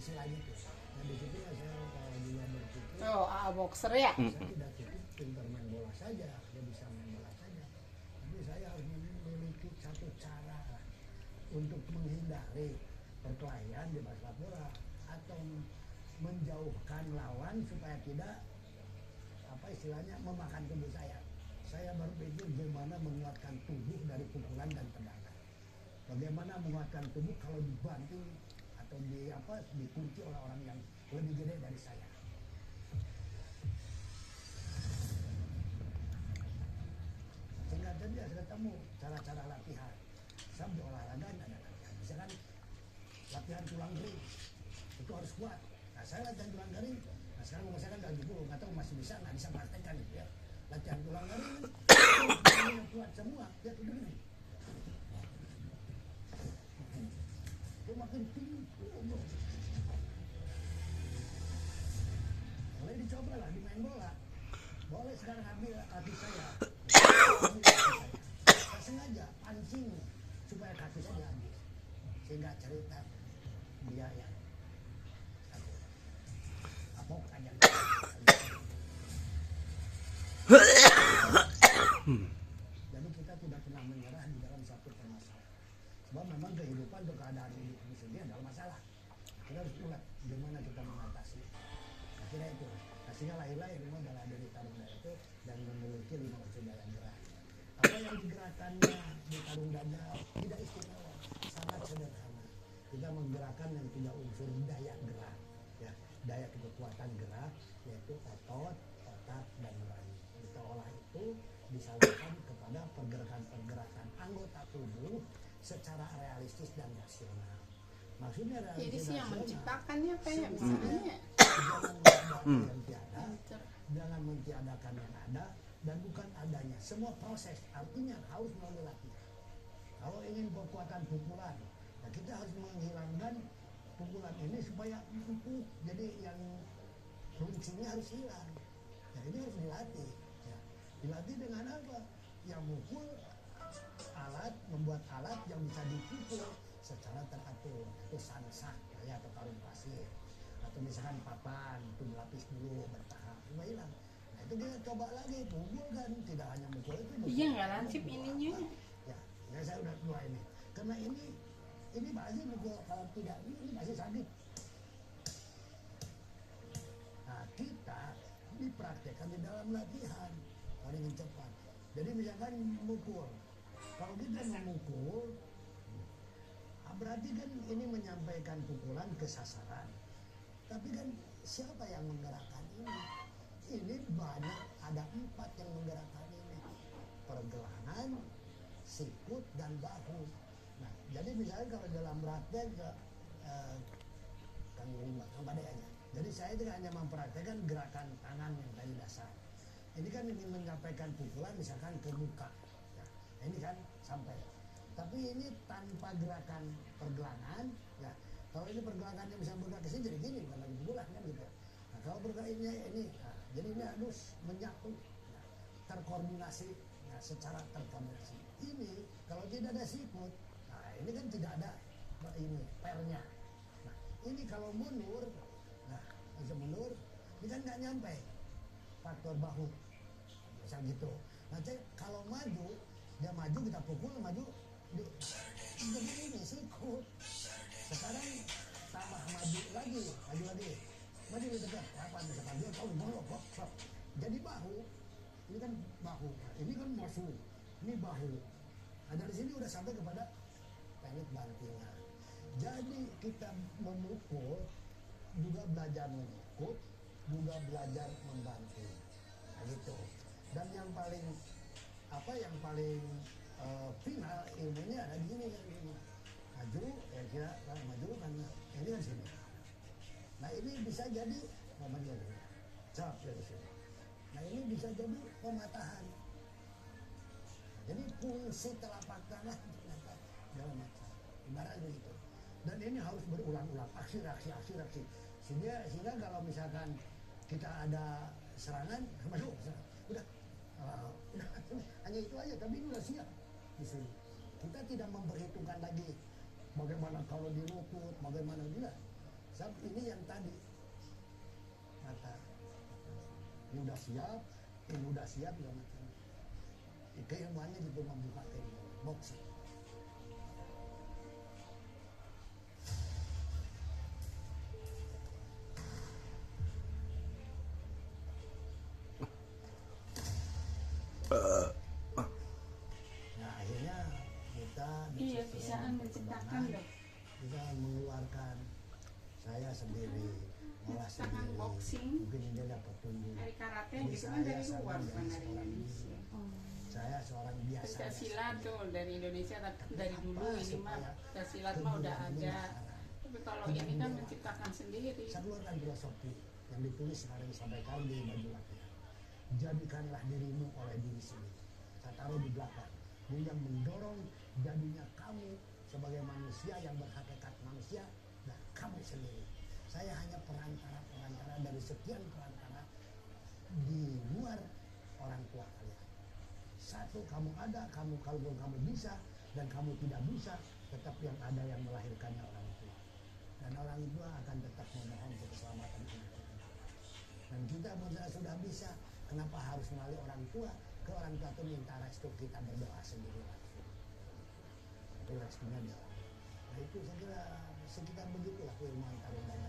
istilahnya tuh. Nah di situ saya juga berpikir, boxer ya. saya tidak cukup pintar main bola saja, dia bisa main bola saja, tapi saya harus memiliki satu cara untuk menghindari perkelahian di sepak bola atau menjauhkan lawan supaya tidak apa istilahnya memakan tubuh saya. Saya berpikir bagaimana menguatkan tubuh dari pukulan dan tendangan. Bagaimana menguatkan tubuh kalau dibanting atau dikunci oleh orang yang lebih gede dari saya. Sehingga tadi saya ketemu cara-cara latihan. Saya berolahraga ada latihan. Misalkan latihan tulang kering itu harus kuat. Nah saya latihan tulang kering. Nah sekarang umur saya kan udah 70, nggak tahu masih bisa nggak bisa praktekkan gitu ya. Latihan tulang kering yang kuat semua, lihat itu begini. Itu makin tinggi. Boleh dicoba lah di main bola. Boleh sekarang ambil kaki saya. Saya sengaja pancing supaya kaki saya diambil. Sehingga cerita dia yang apok aja. Jadi kita tidak pernah menyerah di dalam satu permasalahan. Sebab memang kehidupan atau keadaan hidup ini sendiri adalah masalah. Kita harus ulat bagaimana kita mengatasi. Akhirnya itu. Nah, sehingga lahirlah ilmu bela diri tarung dada itu dan memiliki 5 unsur daya gerak. Apa yang digerakkannya di tarung dada tidak istimewa, sangat sederhana. Kita menggerakkan yang 3 unsur daya gerak. Ya, daya kekuatan gerak yaitu otot, otak, dan nurani. Kita olah itu disalurkan kepada pergerakan-pergerakan anggota tubuh secara realistis dan rasional. Maksudnya realistis. Jadi sih yang menciptakannya kayak misalnya jangan mentiadakan yang ada dan bukan adanya. Semua proses artinya harus melalui latihan. Kalau ingin kekuatan pukulan, nah kita harus menghilangkan pukulan ini supaya empuk. Jadi yang fungsinya harus hilang. Nah ini harus dilatih. Ya. Dilatih dengan apa? Yang mukul alat, membuat alat yang bisa dipukul secara teratur. Itu sansak ya, atau karung pasir. Atau misalkan papan, itu berlapis dulu bertahap, cuma hilang. Nah itu kita coba lagi, pukul kan tidak hanya mukul itu. Iya nggak lancip ininya. Ya saya udah tua ini. Karena ini pasti mukul kalau tidak ini masih sakit. Nah kita dipraktekkan di dalam latihan paling cepat. Jadi misalkan mukul, kalau kita memukul, berarti kan ini menyampaikan pukulan ke sasaran. Tapi kan siapa yang menggerakkan ini? Ini banyak, ada 4 yang menggerakkan ini. Pergelangan, sikut, dan bahu. Nah, jadi misalnya kalau dalam praktek Kang Badai aja. Jadi saya tidak hanya mempraktekkan gerakan tangan yang tadi dasar. Ini kan ingin menyampaikan pukulan misalkan ke muka. Ya, ini kan sampai. Tapi ini tanpa gerakan pergelangan, ya. Kalau ini pergelangannya bisa bergerak ke sini jadi gini, bukan lagi pukulan kan gitu. Nah, kalau bergeraknya ini, nah, jadi ini harus menyatu, ya, terkoordinasi, ya, secara terkoordinasi. Ini kalau tidak ada sikut, nah ini kan tidak ada ini pernya. Nah ini kalau mundur, nah bisa mundur, ini kan nggak nyampe faktor bahu, bisa gitu. Nah kalau maju, dia maju kita pukul maju. Begini sikut. Sekarang tambah maju lagi, maju lebih dekat. Apa misalkan dia tahu golok, jadi bahu. Ini kan bahu, ini kan musuh, ini bahu. Nah dari sini udah sampai kepada teknik bantingan. Jadi kita memukul juga belajar mengikut, juga belajar membanting. Nah gitu. Dan yang paling final ilmunya ada di sini kan ini. Maju, ya kira maju karena ini kan sini. Nah ini bisa jadi maju dari sini. Nah ini bisa jadi pematahan. Nah, jadi fungsi telapak tangan dalam macam ibarat begitu. Dan ini harus berulang-ulang aksi reaksi. Sehingga kalau misalkan kita ada serangan, masuk udah hanya itu aja, tapi ini udah siap di sini. Kita tidak memperhitungkan lagi bagaimana kalau di lutut, bagaimana tidak. Sebab ini yang tadi kata ini udah siap, ini udah siap ya macam. Keilmuannya gitu membuka keilmuan boxing. Nah akhirnya kita Iya, bisaan menciptakan loh. kita mengeluarkan saya sendiri olah Menciptakan sendiri boxing. mungkin ini dapat tunjuk. Dari karate Jadi gitu kan dari saya luar sama bukan dari dari seorang Indonesia. saya seorang biasa Pencak silat tuh dari Indonesia tapi dari dulu ini mah pencak silat mah udah ada. Tapi kalau ini kan menciptakan sendiri. saya keluarkan filosofi yang ditulis sekarang disampaikan di baju latihan. Jadikanlah dirimu oleh diri sendiri. Saya taruh di belakang. Ini yang mendorong jadinya kamu sebagai manusia yang berhakikat manusia dan kamu sendiri. Saya hanya perantara dari sekian perantara di luar orang tua kalian. Satu, kamu ada, kamu kalau kamu bisa dan kamu tidak bisa, tetap yang ada yang melahirkannya orang tua. Dan orang tua akan tetap memohon untuk keselamatan anak. Dan kita sudah bisa, kenapa harus melalui orang tua? Ke orang tua itu minta restu, kita berdoa sendiri langsung. Itu restunya dia. Nah itu saya kira sekitar begitulah keilmuan tarung dan